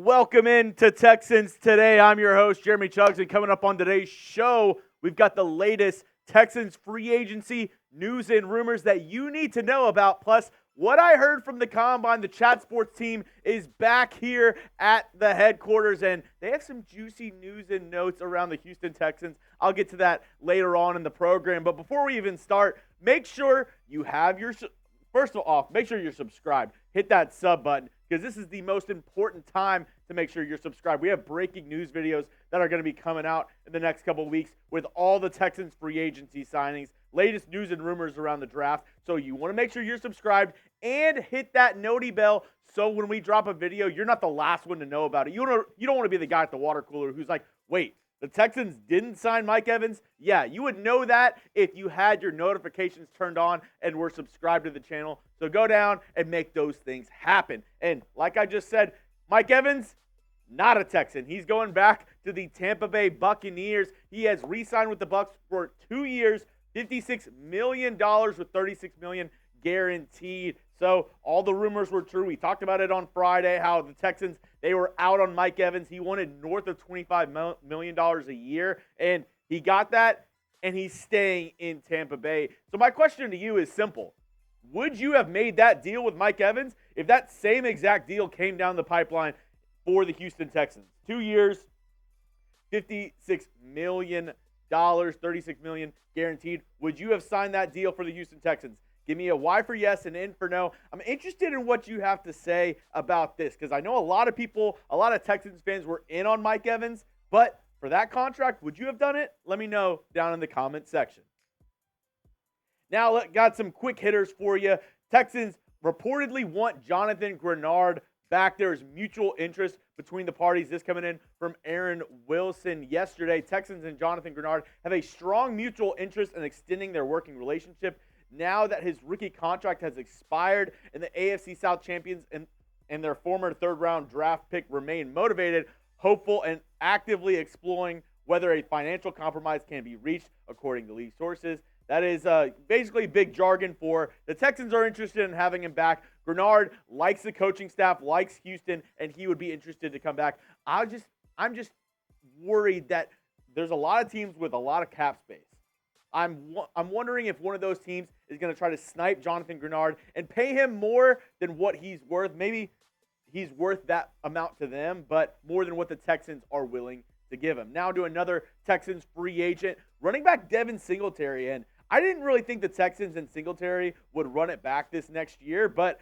Welcome in to Texans Today. I'm your host, Jeremy Chuggs, and coming up on today's show, we've got the latest Texans free agency news and rumors that you need to know about. Plus, what I heard from the Combine, the Chat Sports team is back here at the headquarters, and they have some juicy news and notes around the Houston Texans. I'll get to that later on in the program, but before we even start, make sure you have your... First of all, make sure you're subscribed. Hit that sub button because this is the most important time to make sure you're subscribed. We have breaking news videos that are going to be coming out in the next couple of weeks with all the Texans free agency signings, latest news and rumors around the draft. So you want to make sure you're subscribed and hit that noti bell so when we drop a video, you're not the last one to know about it. You don't want to be the guy at the water cooler who's like, wait, the Texans didn't sign Mike Evans? Yeah, you would know that if you had your notifications turned on and were subscribed to the channel. So go down and make those things happen. And like I just said, Mike Evans, not a Texan. He's going back to the Tampa Bay Buccaneers. He has re-signed with the Bucs for 2 years, $56 million with $36 million guaranteed. So all the rumors were true. We talked about it on Friday, how the Texans, they were out on Mike Evans. He wanted north of $25 million a year, and he got that, and he's staying in Tampa Bay. So my question to you is simple. Would you have made that deal with Mike Evans if that same exact deal came down the pipeline for the Houston Texans? 2 years, $56 million, $36 million guaranteed. Would you have signed that deal for the Houston Texans? Give me a Y for yes and N for no. I'm interested in what you have to say about this because I know a lot of people, a lot of Texans fans were in on Mike Evans, but for that contract, would you have done it? Let me know down in the comment section. Now, got some quick hitters for you. Texans reportedly want Jonathan Greenard back. There is mutual interest between the parties. This coming in from Aaron Wilson yesterday. Texans and Jonathan Greenard have a strong mutual interest in extending their working relationship. Now that his rookie contract has expired and the AFC South champions and their former third-round draft pick remain motivated, hopeful, and actively exploring whether a financial compromise can be reached, according to league sources. That is basically big jargon for the Texans are interested in having him back. Greenard likes the coaching staff, likes Houston, and he would be interested to come back. I'm just worried that there's a lot of teams with a lot of cap space. I'm wondering if one of those teams is going to try to snipe Jonathan Greenard and pay him more than what he's worth. Maybe he's worth that amount to them, but more than what the Texans are willing to give him. Now to another Texans free agent, running back Devin Singletary. And I didn't really think the Texans and Singletary would run it back this next year, but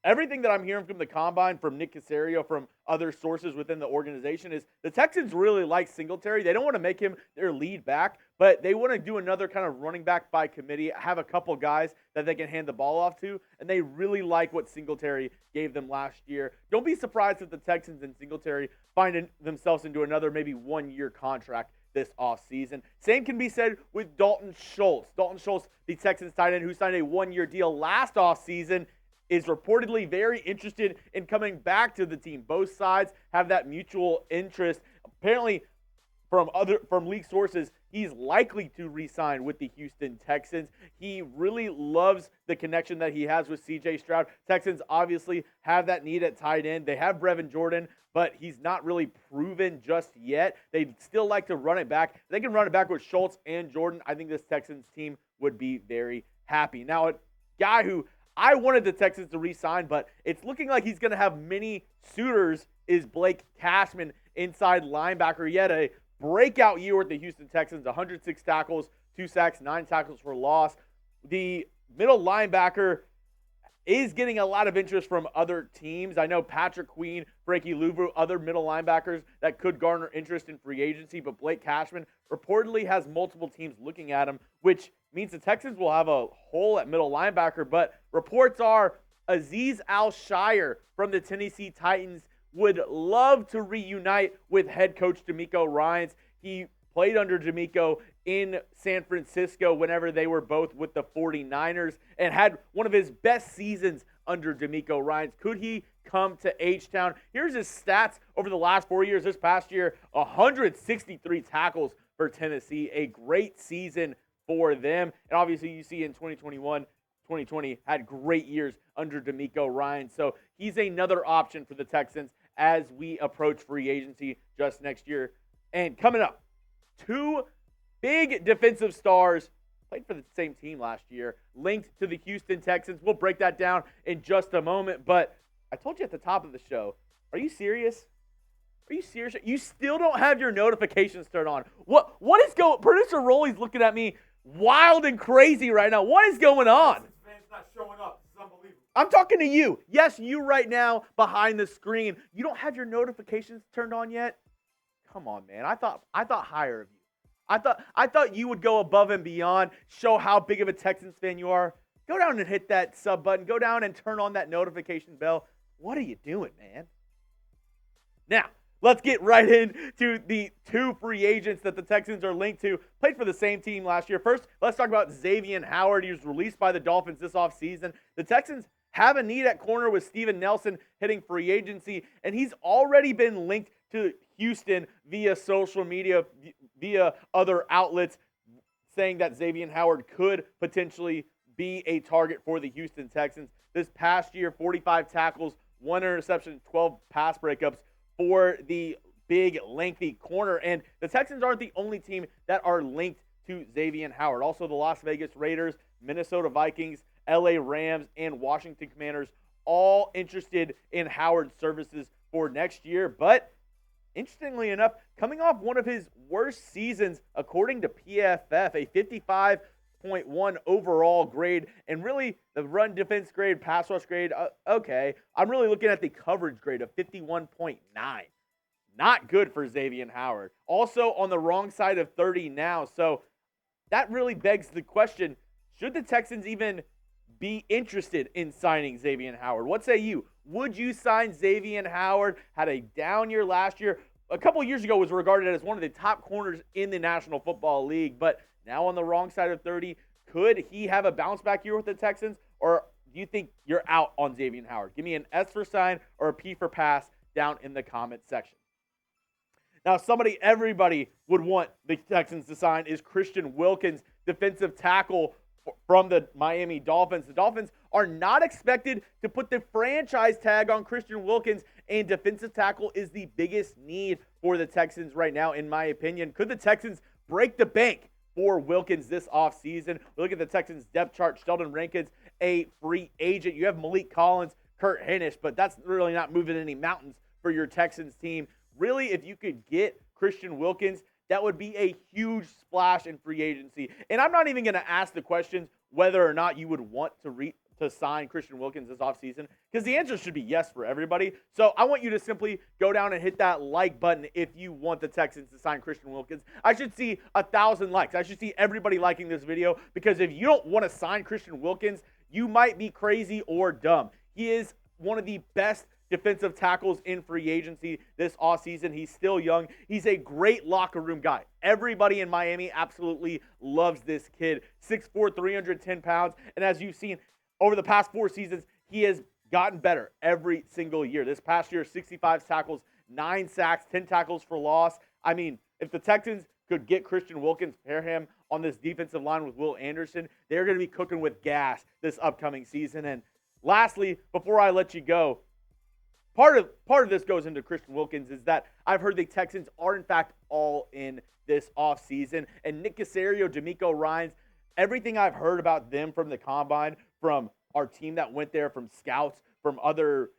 everything that I'm hearing from the Combine, from Nick Caserio, from other sources within the organization is the Texans really like Singletary. They don't want to make him their lead back, but they want to do another kind of running back by committee, have a couple guys that they can hand the ball off to, and they really like what Singletary gave them last year. Don't be surprised if the Texans and Singletary find themselves into another maybe 1-year contract this offseason. Same can be said with Dalton Schultz. Dalton Schultz, the Texans tight end who signed a 1-year deal last offseason, is reportedly very interested in coming back to the team. Both sides have that mutual interest. Apparently, from league sources, he's likely to re-sign with the Houston Texans. He really loves the connection that he has with C.J. Stroud. Texans obviously have that need at tight end. They have Brevin Jordan, but he's not really proven just yet. They'd still like to run it back. If they can run it back with Schultz and Jordan, I think this Texans team would be very happy. Now, a guy who I wanted the Texans to re-sign, but it's looking like he's going to have many suitors is Blake Cashman, inside linebacker. He had a breakout year with the Houston Texans, 106 tackles, 2 sacks, 9 tackles for loss. The middle linebacker is getting a lot of interest from other teams. I know Patrick Queen, Frankie Louvu, other middle linebackers that could garner interest in free agency, but Blake Cashman reportedly has multiple teams looking at him, which means the Texans will have a hole at middle linebacker, but reports are Azeez Al-Shaair from the Tennessee Titans would love to reunite with head coach DeMeco Ryans. He played under DeMeco in San Francisco whenever they were both with the 49ers and had one of his best seasons under DeMeco Ryans. Could he come to H-Town? Here's his stats over the last 4 years. This past year, 163 tackles for Tennessee, a great season for them. And obviously you see in 2020 had great years under DeMeco Ryans. So he's another option for the Texans as we approach free agency just next year. And coming up, two big defensive stars played for the same team last year, linked to the Houston Texans. We'll break that down in just a moment. But I told you at the top of the show, are you serious? Are you serious? You still don't have your notifications turned on. What is going? Producer Rolly's looking at me wild and crazy right now. What is going on? Man's not showing up. This is unbelievable. I'm talking to you. Yes, you right now behind the screen. You don't have your notifications turned on yet? Come on, man. I thought higher of you. I thought you would go above and beyond, show how big of a Texans fan you are. Go down and hit that sub button. Go down and turn on that notification bell. What are you doing, man? Now, let's get right into the two free agents that the Texans are linked to. Played for the same team last year. First, let's talk about Xavien Howard. He was released by the Dolphins this offseason. The Texans have a need at corner with Steven Nelson hitting free agency, and he's already been linked to Houston via social media, via other outlets, saying that Xavien Howard could potentially be a target for the Houston Texans. This past year, 45 tackles, 1 interception, 12 pass breakups for the big, lengthy corner. And the Texans aren't the only team that are linked to Xavien Howard. Also, the Las Vegas Raiders, Minnesota Vikings, LA Rams, and Washington Commanders all interested in Howard's services for next year. But interestingly enough, coming off one of his worst seasons, according to PFF, a 55.1 overall grade, and really the run defense grade, pass rush grade, okay. I'm really looking at the coverage grade of 51.9. Not good for Xavien Howard. Also on the wrong side of 30 now, so that really begs the question, should the Texans even be interested in signing Xavien Howard? What say you? Would you sign Xavien Howard? Had a down year last year. A couple of years ago was regarded as one of the top corners in the National Football League, but now on the wrong side of 30, could he have a bounce back year with the Texans, or do you think you're out on Xavien Howard? Give me an S for sign or a P for pass down in the comment section. Now, somebody everybody would want the Texans to sign is Christian Wilkins, defensive tackle from the Miami Dolphins. The Dolphins are not expected to put the franchise tag on Christian Wilkins, and defensive tackle is the biggest need for the Texans right now, in my opinion. Could the Texans break the bank for Wilkins this offseason? We look at the Texans depth chart. Sheldon Rankins, a free agent. You have Malik Collins, Kurt Hennish, but that's really not moving any mountains for your Texans team. Really, if you could get Christian Wilkins, that would be a huge splash in free agency. And I'm not even going to ask the questions whether or not you would want to sign Christian Wilkins this offseason, because the answer should be yes for everybody. So I want you to simply go down and hit that like button if you want the Texans to sign Christian Wilkins. I should see 1,000 likes. I should see everybody liking this video, because if you don't want to sign Christian Wilkins, you might be crazy or dumb. He is one of the best defensive tackles in free agency this offseason. He's still young. He's a great locker room guy. Everybody in Miami absolutely loves this kid. 6'4", 310 pounds. And as you've seen over the past 4 seasons, he has gotten better every single year. This past year, 65 tackles, 9 sacks, 10 tackles for loss. I mean, if the Texans could get Christian Wilkins, pair him on this defensive line with Will Anderson, they're going to be cooking with gas this upcoming season. And lastly, before I let you go, Part of this goes into Christian Wilkins is that I've heard the Texans are, in fact, all in this offseason. And Nick Caserio, DeMeco Ryans, everything I've heard about them from the Combine, from our team that went there, from scouts, from other,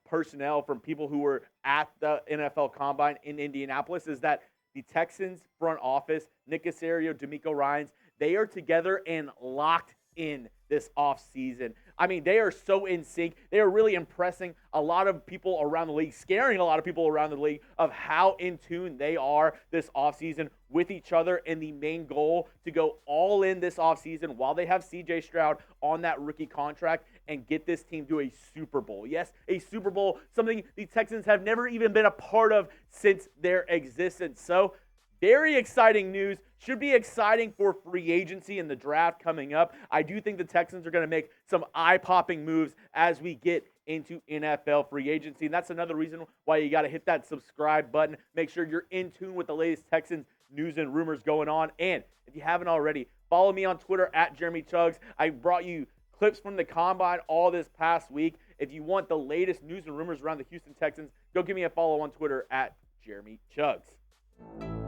personnel, from people who were at the NFL Combine in Indianapolis, is that the Texans front office, Nick Caserio, DeMeco Ryans, they are together and locked in this offseason. I mean, they are so in sync. They are really impressing a lot of people around the league, scaring a lot of people around the league of how in tune they are this offseason with each other, and the main goal to go all in this offseason while they have C.J. Stroud on that rookie contract and get this team to a Super Bowl. Yes, a Super Bowl, something the Texans have never even been a part of since their existence. So, very exciting news. Should be exciting for free agency and the draft coming up. I do think the Texans are going to make some eye-popping moves as we get into NFL free agency. And that's another reason why you got to hit that subscribe button. Make sure you're in tune with the latest Texans news and rumors going on. And if you haven't already, follow me on Twitter at Jeremy Chuggs. I brought you clips from the Combine all this past week. If you want the latest news and rumors around the Houston Texans, go give me a follow on Twitter at Jeremy Chuggs.